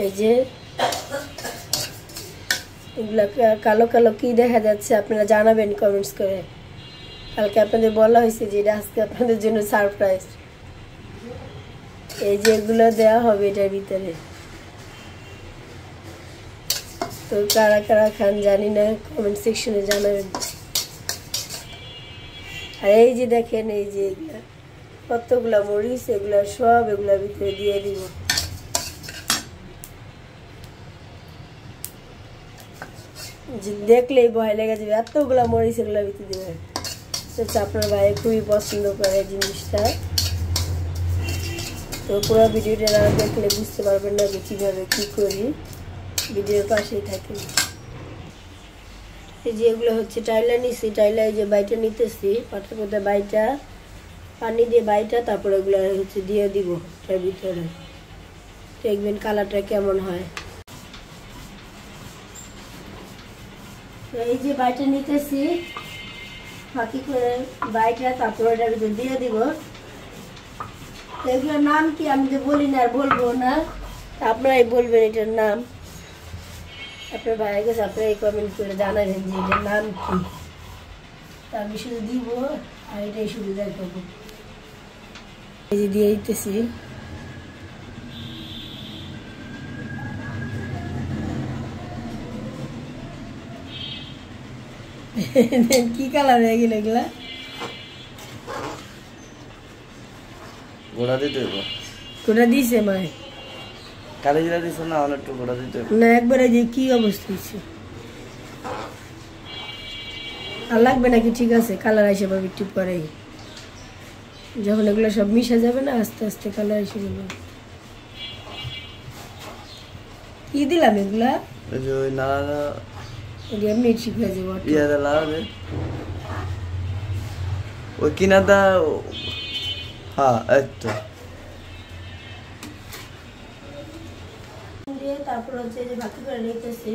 এই যে এগুলা কালো কালো কি দেখা যাচ্ছে আপনারা জানাবেন কমেন্টস করে। কালকে আপনাদের বলা হয়েছে যে এটা আজকে আপনাদের জন্য সারপ্রাইজ। এই যে এগুলো দেওয়া হবে এটার ভিতরে। তো কারা কারা খান জানি না, কমেন্ট সেকশনে জানাবেন। আর এই যে দেখেন এই যে এগুলা কতগুলা মরিচ, এগুলা সব এগুলার ভিতরে দিয়ে দিব। দেখলেই ভয় লেগে যাবে, এতগুলা মরিচ এগুলার ভিতরে দিবেন। আপনার ভাই খুবই পছন্দ করে জিনিসটা। তো পুরো ভিডিওটা না দেখলে বুঝতে পারবেন না যে কীভাবে কী করি, ভিডিওর পাশেই থাকেন। এই যে এগুলো হচ্ছে টাইলা নিছি, টাইলা এই যে বাইটা নিতেছি, পাটার মধ্যে বাইটা পানি দিয়ে বাইটা তারপরে এগুলো হচ্ছে দিয়ে দিব তার ভিতরে। দেখবেন কালারটা কেমন হয়। এই যে বাইটা নিতেছি ফাঁকি করে বাইটা, তারপরে এটার ভিতরে দিয়ে দিব। এগুলোর নাম কি আমি তো বলি না আর বলবো না, আপনারাই বলবেন এটার নাম। আপনার ভাইয়ের কাছে আপনারাই কমেন্ট করে জানাবেন যে এটার নাম কি। তা আমি শুধু দিব আর এটাই শুধু দেখাবো। এই যে দিয়ে দিতেছি। কি কালার হয়ে গেল এগুলা? গোড়া দিতে হবে। গোড়া দিছে মায়? কালি জিরা দিছে না, অনেক একটু গোড়া দিতে হবে না একবারে যে কি অবস্থা হয়েছে। আর লাগবে নাকি? ঠিক আছে, কালার এসে পাবে একটু পরেই, যখন এগুলো সব মিশে যাবে না আস্তে আস্তে কালার এসে যাবে। কি দিলাম এগুলা? ওই যে ওই নাড়া এমনি ঠিক হয়ে যাবো। ইয়াদা লাগাবে ওই কিনাদা। হ্যাঁ এই তো। তারপর হচ্ছে যে ভাতি করে নিতেছি।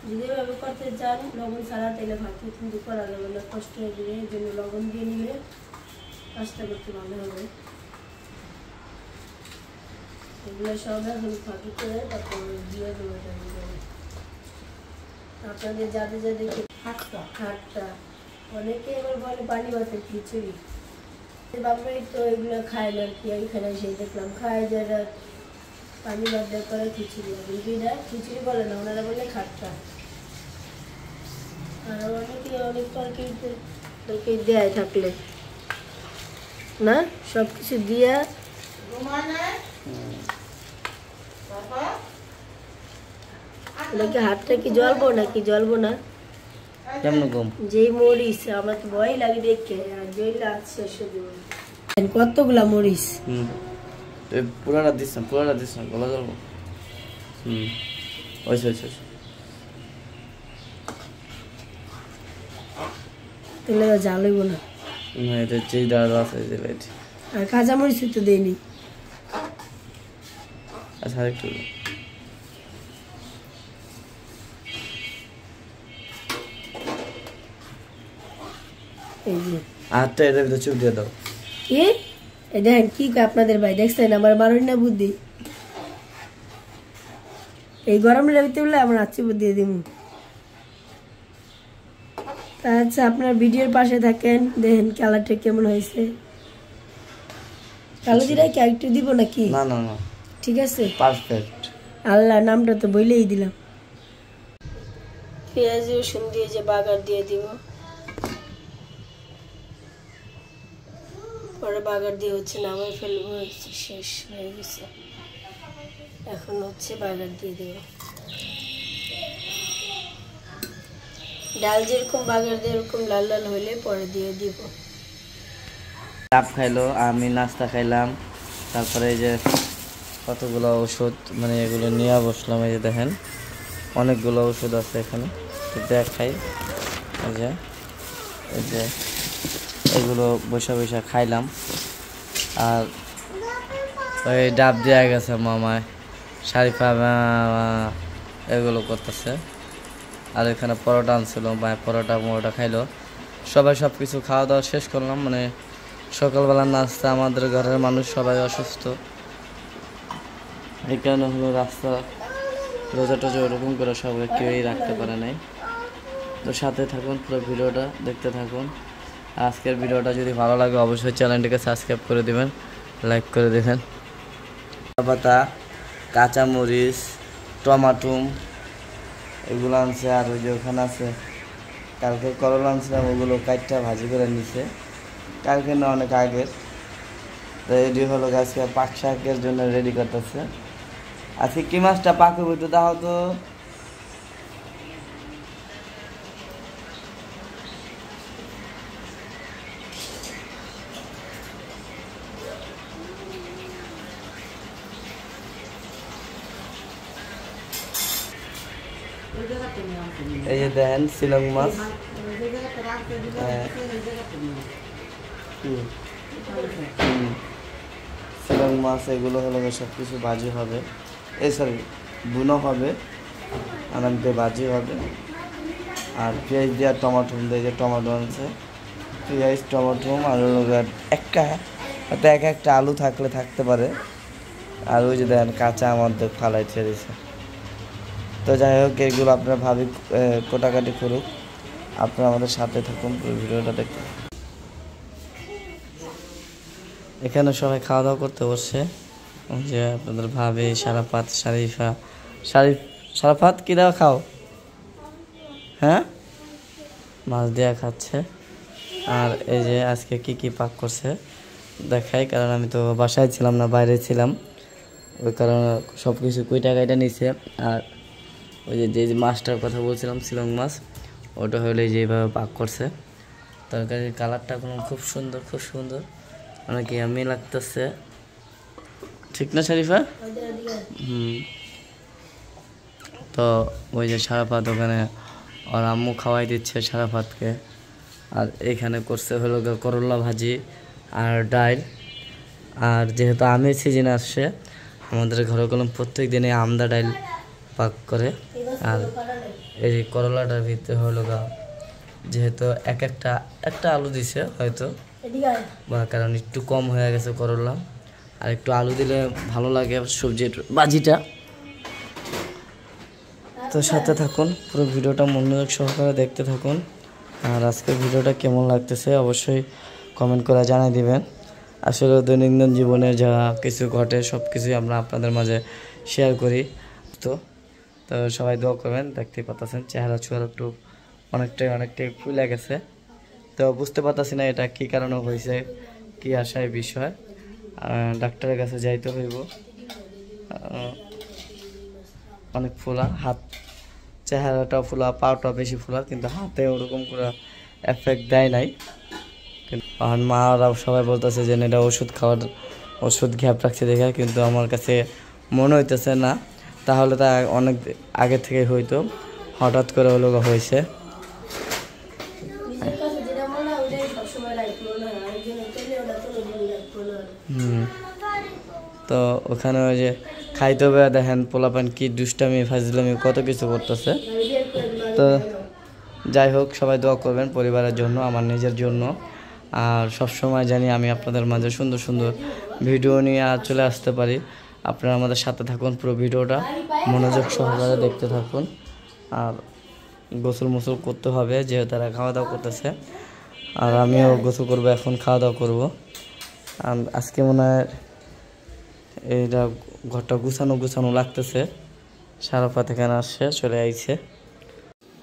যদি এভাবে করতে চান লবণ ছাড়া তাহলে ভাতি কিন্তু করা যাবে না, কষ্ট হয়ে যাবে। এই জন্য লবণ দিয়ে নিলে কাজটা করতে ভালো হবে। এগুলো সব এখন ভাতি করে তারপর দিয়ে দেবো। আপনাদের যাদের যাদের হাটটা অনেকে এবার বলে পানি ভাতের খিচুড়ি। বাবাই তো এগুলো খায় না আর কি, এইখানে সেই দেখলাম খায় যারা পানি ভাত দেওয়া করে খিচুড়ি। রুগীরা খিচুড়ি বলে না, ওনারা বলে খাট্টা। আর অনেকে অনেক তরকারি দেয় থাকলে না, সব কিছু দিয়া নাকি হাতটা কি জ্বলবো নাকি জ্বলবো না কেমন কম যেই মরিচ আমার তো ভয় লাগে দেখে, আর যেই লাগছে শুধু কতগুলা মরিচ। পুরাটা দিস না, পুরাটা দিস না, গলা জ্বলবো। ওইসে ওইসে তাহলে জাল হইব না। এটা যেই দাঁড়া আছে যে লাইট আর কাঁচা মরিচ তো দেয়নি। আচ্ছা আরেকটু এই যে হাতটা এটার ভিতরে চুপ দিয়ে দাও। কি দেখেন কি আপনাদের ভাই দেখছেন আমার মারুন না বুদ্ধি। এই গরম লাগতে বলে আমার আচ্ছি বুদ্ধি দিয়ে দিব। আচ্ছা আপনার ভিডিওর পাশে থাকেন, দেখেন কালারটা কেমন হয়েছে। কালো জিরা কি একটু দিব নাকি? না না না ঠিক আছে পারফেক্ট। আল্লাহ নামটা তো বলেই দিলাম। পেঁয়াজ রসুন দিয়ে যে বাগার দিয়ে দিব, পরে বাগার দিয়ে হচ্ছে নামাই ফেলবো। শেষ হয়ে গেছে, এখন হচ্ছে বাগার দিয়ে দেব। ডাল যেরকম বাগার দিয়ে এরকম লাল লাল হলে পরে দিয়ে দিব। ডাব খাইলো, আমি নাস্তা খাইলাম, তারপরে এই যে কতগুলো ওষুধ মানে এগুলো নিয়ে বসলাম। এই যে দেখেন অনেকগুলো ওষুধ আছে এখানে, তো দেখাই। এই যে এগুলো বসে বসে খাইলাম। আর ওই ডাব দেওয়া গেছে মামায়, শারিফা এগুলো করতেছে। আর এখানে পরোটা আনছিল, মায়ের পরোটা মরোটা খাইলো। সবাই সব কিছু খাওয়া দাওয়া শেষ করলাম। মানে সকালবেলার নাস্তা, আমাদের ঘরের মানুষ সবাই অসুস্থ, এই কারণে হলো রাস্তা রোজা টোজা ওরকম করে সবাই কেউই রাখতে পারে নাই। তো সাথে থাকুন, পুরো ভিডিওটা দেখতে থাকুন। আজকের ভিডিওটা যদি ভালো লাগে অবশ্যই চ্যানেলটিকে সাবস্ক্রাইব করে দিবেন, লাইক করে দেবেন। পাতা, কাঁচামরিচ, টমাটুম এগুলো আনছে। আর ওই যে ওখানে আছে কালকে করলা আনছিলাম, ওগুলো কাটটা ভাজি করে নিছে, কালকে না অনেক আগের। তো রেডি হলো আজকে পাক শাকের জন্য রেডি করতেছে। আজকে কি মাছটা পাকে একটু দাও তো। এই যে দেখেন শিলং মাছ, শিলং মাছ এগুলো হলো সব কিছু ভাজি হবে, এই সরি বুনো হবে, আরামকে ভাজি হবে। আর পেঁয়াজ দিয়ে টমাটো দিয়ে, যে টমাটো আনছে, পেঁয়াজ টমাটো আর একটা হয়তো এক একটা আলু থাকলে থাকতে পারে। আর ওই যে দেখেন কাঁচা আমাদের ফালাই ছেড়েছে। তো যাই হোক, এগুলো আপনারা ভাবি কোটাকাটি করুক, আপনারা আমাদের সাথে থাকুন পুরো ভিডিওটা দেখতে। এখানে সবাই খাওয়া দাওয়া করতে বসছে, যে আপনাদের ভাবি সারাফাত, সারাফাত কী দেওয়া খাও? হ্যাঁ, মাছ দেওয়া খাচ্ছে। আর এই যে আজকে কি কি পাক করছে দেখাই, কারণ আমি তো বাসায় ছিলাম না, বাইরে ছিলাম, ওই কারণে সব কিছু কুইটা কাইটা নিছে। আর ওই যে মাছটার কথা বলছিলাম শিলং মাছ, ওটা হলে যেভাবে পাক করছে। তরকারির কালারটা কোনো খুব সুন্দর, খুব সুন্দর, অনেক ইয়ামি লাগতেছে, ঠিক না শরীফা? তো ওই যে সারাফাত ওখানে ওর আম্মু খাওয়াই দিচ্ছে সারাফাতকে। আর এখানে করছে হলো করলা ভাজি আর ডাল। আর যেহেতু আমের সিজন আসছে, আমাদের ঘরে কলম প্রত্যেক দিনে আমদা ডাল পাক করে। আর এই করলাটার ভিতরে হলো যেহেতু একটা আলু দিছে হয়তো, বা কারণ একটু কম হয়ে গেছে করলা, আর একটু আলু দিলে ভালো লাগে সবজির ভাজিটা। তো সাথে থাকুন, পুরো ভিডিওটা মনোযোগ সহকারে দেখতে থাকুন। আর আজকের ভিডিওটা কেমন লাগতেছে অবশ্যই কমেন্ট করে জানিয়ে দিবেন। আসলে দৈনন্দিন জীবনে যা কিছু ঘটে সব কিছুই আমরা আপনাদের মাঝে শেয়ার করি। তো সবাই দোয়া করবেন। দেখতেই পাচ্ছেন চেহারা চুয়ারা একটু অনেকটাই ফুলে গেছে। তো বুঝতে পারতাছি না এটা কী কারণে হয়েছে, কী আশায় বিষয়। ডাক্তারের কাছে যাইতে হইব। অনেক ফোলা হাত, চেহারাটাও ফোলা, পাওটা বেশি ফোলা, কিন্তু হাতে ওরকম করে এফেক্ট দেয় নাই। কিন্তু মারা সবাই বলতেছে যে এটা ওষুধ ঘ্যাপ রাখছে দেখে, কিন্তু আমার কাছে মনে হইতেছে না, তাহলে তা অনেক আগে থেকে হইতো, হঠাৎ করে হলো হয়েছে। তো ওখানে ওই যে খাইতে হবে, দেখেন পোলাপান কি দুষ্টামি ফাজলামি কত কিছু করতেছে। তো যাই হোক, সবাই দোয়া করবেন পরিবারের জন্য, আমার নিজের জন্য। আর সবসময় জানি আমি আপনাদের মাঝে সুন্দর সুন্দর ভিডিও নিয়ে চলে আসতে পারি। আপনারা আমাদের সাথে থাকুন, পুরো ভিডিওটা মনোযোগ সহকারে দেখতে থাকুন। আর গোসল মোসল করতে হবে, যেহেতু তারা খাওয়া দাওয়া করতেছে, আর আমিও গোসল করবো, এখন খাওয়া দাওয়া করবো। আজকে মনে হয় এইটা ঘরটা গুছানো লাগতেছে। সারাফাত এখানে আসছে, চলে আইছে।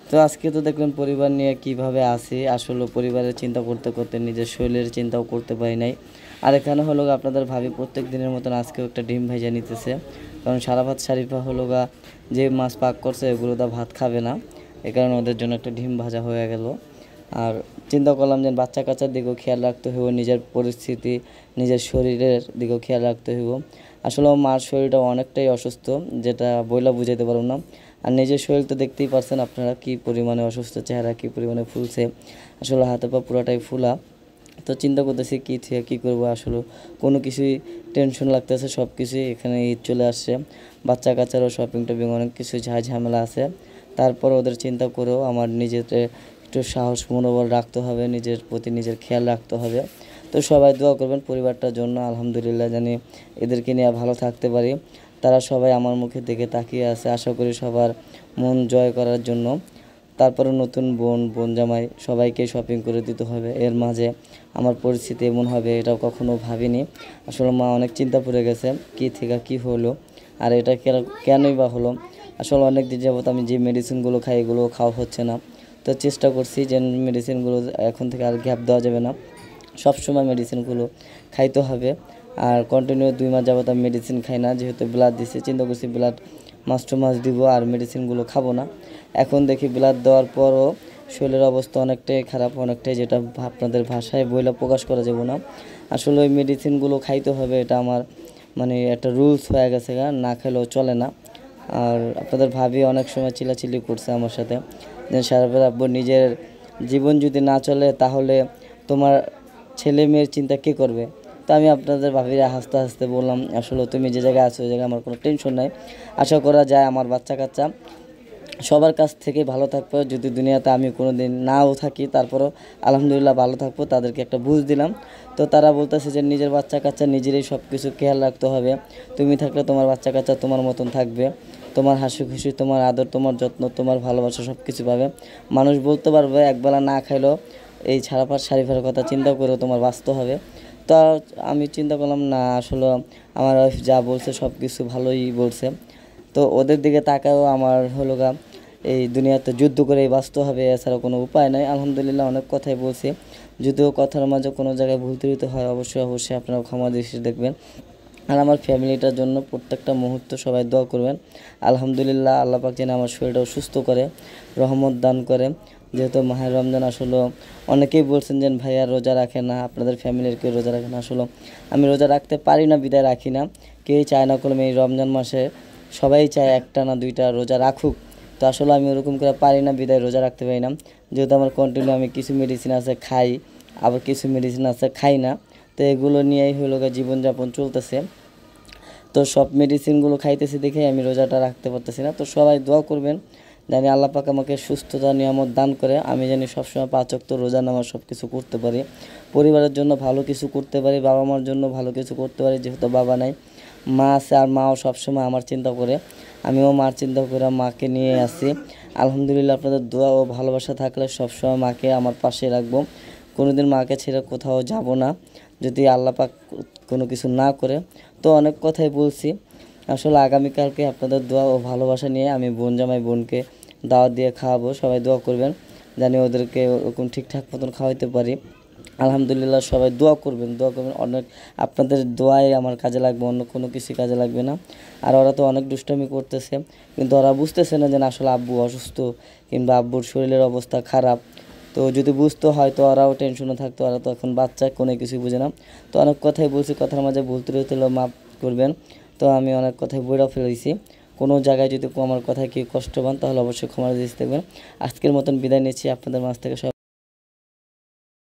তো আজকে তো দেখলাম পরিবার নিয়ে কিভাবে আসি, আসলে পরিবারের চিন্তা করতে করতে নিজের শরীরের চিন্তাও করতে পারি নাই। আর এখানে হলো আপনাদের ভাবি প্রত্যেক দিনের মতন আজকেও একটা ডিম ভাইজা নিতেছে, কারণ সারাফাত শারিফা হলো যে মাছ পাক করছে এগুলো তো ভাত খাবে না, এ কারণে ওদের জন্য একটা ডিম ভাজা হয়ে গেল। আর চিন্তা করলাম যে বাচ্চা কাচ্চার দিকেও খেয়াল রাখতে হইব, নিজের পরিস্থিতি নিজের শরীরের দিকেও খেয়াল রাখতে হইব। আসলে মার শরীরটা অনেকটাই অসুস্থ, যেটা বইলা বুঝাইতে পারব না। আর নিজের শরীর তো দেখতেই পারছেন আপনারা কী পরিমাণে অসুস্থ, চেহারা কী পরিমাণে ফুলছে, আসলে হাতে পা পুরাটাই ফুলা। তো চিন্তা করতেছি কী করবো, আসলে কোনো কিছুই টেনশন লাগতেছে, সব কিছুই এখানে ঈদ চলে আসছে, বাচ্চা কাচ্চারও শপিং টপিং অনেক কিছু ঝামেলা আছে। তারপর ওদের চিন্তা করেও আমার নিজের একটু সাহস মনোবল রাখতে হবে, নিজের প্রতি নিজের খেয়াল রাখতে হবে। তো সবাই দোয়া করবেন পরিবারটার জন্য, আলহামদুলিল্লাহ জানি এদেরকে নিয়ে ভালো থাকতে পারি। তারা সবাই আমার মুখের দিকে তাকিয়ে আছে, আশা করি সবার মন জয় করার জন্য। তারপরে নতুন বোন জামাই সবাইকে শপিং করে দিতে হবে, এর মাঝে আমার পরিস্থিতি এমন হবে এটাও কখনো ভাবিনি। আসলে মা অনেক চিন্তা পড়ে গেছে কী থেকে কী হলো, আর এটা কেনই বা হলো। আসলে অনেক দিন যাবত আমি যে মেডিসিনগুলো খাই এগুলো খাওয়া হচ্ছে না। তো চেষ্টা করছি যে মেডিসিনগুলো এখন থেকে আর গ্যাপ দেওয়া যাবে না, সবসময় মেডিসিনগুলো খাইতে হবে। আর কন্টিনিউ 2 মাস যাবত আমি মেডিসিন খাই না, যেহেতু ব্লাড দিছি, চিন্তা করছি ব্লাড মাস টু মাস দিব আর মেডিসিনগুলো খাবো না। এখন দেখি ব্লাড দেওয়ার পরও শরীরের অবস্থা অনেকটাই খারাপ, অনেকটাই, যেটা আপনাদের ভাষায় বইলে প্রকাশ করা যাবে না। আসলে ওই মেডিসিনগুলো খাইতে হবে, এটা আমার মানে একটা রুলস হয়ে গেছে, না খেলেও চলে না। আর আপনাদের ভাবি অনেক সময় চিল্লাচিল্লি করছে আমার সাথে যে সারাবেলা আব্বু নিজের জীবন যদি না চলে তাহলে তোমার ছেলে মেয়ের চিন্তা কে করবে। তো আমি আপনাদের ভাবিরা হাসতে হাসতে বললাম, আসলে তুমি যে জায়গায় আছো ওই জায়গায় আমার কোনো টেনশন নাই। আশা করা যায় আমার বাচ্চা কাচ্চা সবার কাছ থেকে ভালো থাকবো। যদি দুনিয়াতে আমি কোনো দিন নাও থাকি তারপরও আলহামদুলিল্লাহ ভালো থাকবো, তাদেরকে একটা বুঝ দিলাম। তো তারা বলতেছে যে নিজের বাচ্চা কাচ্চা নিজেরই সব কিছু খেয়াল রাখতে হবে, তুমি থাকলে তোমার বাচ্চা কাচ্চা তোমার মতন থাকবে, তোমার হাসি খুশি, তোমার আদর, তোমার যত্ন, তোমার ভালোবাসা সব কিছু পাবে। মানুষ বলতে পারবে একবেলা না খাইলেও এই শারিফার কথা চিন্তা করেও তোমার বাঁচতে হবে। তো আমি চিন্তা করলাম না, আসলে আমার ওয়াইফ যা বলছে সব কিছু ভালোই বলছে। তো ওদের দিকে তাকাও আমার হলো এই দুনিয়াতে যুদ্ধ করেই বাঁচতে হবে, এছাড়া কোনো উপায় নাই। আলহামদুলিল্লাহ অনেক কথাই বলছি, যদিও কথার মাঝে কোনো জায়গায় ভুল ত্রুটি হয় অবশ্যই আপনারা ক্ষমা দৃষ্টি দেখবেন। আর আমার ফ্যামিলিটার জন্য প্রত্যেকটা মুহূর্ত সবাই দোয়া করবেন। আলহামদুলিল্লাহ আল্লাহ পাক যেন আমার শরীরটাও সুস্থ করে, রহমত দান করে। যেহেতু মাহে রমজান, আসলে অনেকেই বলছেন যে ভাইয়া রোজা রাখে না, আপনাদের ফ্যামিলির কেউ রোজা রাখে না। আসলে আমি রোজা রাখতে পারি না বিদায় রাখি না, কেউই চায় না করলাম এই রমজান মাসে সবাই চায় একটা না 2টা রোজা রাখুক। তো আসলে আমি ওরকম করে পারি না বিদায় রোজা রাখতে পারি না, যেহেতু আমার কন্টিনিউ আমি কিছু মেডিসিন আছে খাই, আবার কিছু মেডিসিন আছে খাই না। তো এগুলো নিয়েই হলো জীবনযাপন চলতেছে। তো সব মেডিসিনগুলো খাইতেছি দেখে আমি রোজাটা রাখতে পারতেছি না। তো সবাই দোয়া করবেন জানি আল্লাহ পাক আমাকে সুস্থতা নিয়ামত দান করে, আমি জানি সবসময় 5 ওয়াক্ত রোজা নামাজ সব কিছু করতে পারি, পরিবারের জন্য ভালো কিছু করতে পারি, বাবা মার জন্য ভালো কিছু করতে পারি। যেহেতু বাবা নাই, মা আছে, আর মাও সবসময় আমার চিন্তা করে, আমিও মার চিন্তা করে মাকে নিয়ে আসি। আলহামদুলিল্লাহ আপনাদের দোয়া ও ভালোবাসা থাকলে সবসময় মাকে আমার পাশে রাখবো, কোনোদিন মাকে ছেড়ে কোথাও যাব না যদি আল্লাহ পাক কোনো কিছু না করে। তো অনেক কথাই বলছি, আসলে আগামীকালকে আপনাদের দোয়া ও ভালোবাসা নিয়ে আমি বোনকে দাওয়াত দিয়ে খাওয়াবো। সবাই দোয়া করবেন জানি ওদেরকে ওরকম ঠিকঠাক মতন খাওয়াইতে পারি। আলহামদুলিল্লাহ সবাই দোয়া করবেন। অনেক আপনাদের দোয়াই আমার কাজে লাগবে, অন্য কোনো কিছু কাজে লাগবে না। আর ওরা তো অনেক দুষ্টামি করতেছে, কিন্তু ওরা বুঝতেছে না যে আসলে আব্বু অসুস্থ কিংবা আব্বুর শরীরের অবস্থা খারাপ। তো যদি বুঝতে হয় তো ওরাও টেনশনে থাকতো, ওরা তো এখন বাচ্চা, কোনো কিছুই বুঝে না। তো অনেক কথাই বলছি, কথার মাঝে ভুল ত্রুটি হলে মাফ করবেন। তো আমি অনেক কথাই বইরা ফেলেছি, কোনো জায়গায় যদি আমার কথায় কেউ কষ্ট পান তাহলে অবশ্যই ক্ষমা দৃষ্টিতে দেখবেন। আজকের মতন বিদায় নিচ্ছি আপনাদের মাঝ থেকে।